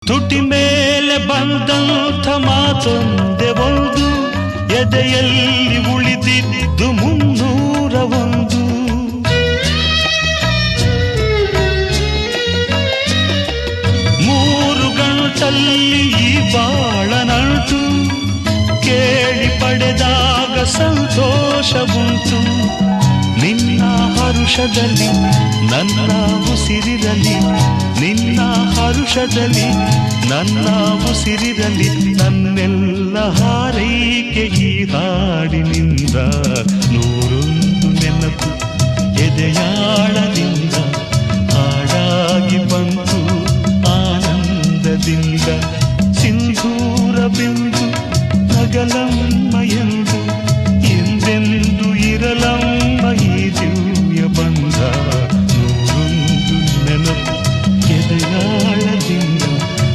ತುಟಿ ಮೇಲೆ ಬಂದಂಥ ಮಾತೊಂದೆ ಒಂದು, ಎದೆಯಲ್ಲಿ ಉಳಿದಿದ್ದು 301. ಮೂರು ಗಂಟಲ್ಲಿ ಈ ಬಾಳನಂಟು, ಕೇಳಿ ಪಡೆದಾಗ ಸಂತೋಷವುಂಟು. ನಿನ್ನ ಹರುಷದಲ್ಲಿ ನನ್ನ ಉಸಿರಿರಲಿ, ನಿನ್ನ ಹರುಷದಲ್ಲಿ ನನ್ನ ಉಸಿರಿರಲಿ. ನನ್ನೆಲ್ಲ ಹಾರೈಕೆ ಈ ಹಾಡಿನಿಂದ, 101 ನೆನಪು ಎದೆಯಾಳದಿಂದ ಹಾಡಾಗಿ ಬಂತು ಆನಂದದಿಂದ. ಸಿಂಧೂರ ಬಿಂದು ನಗಲಂ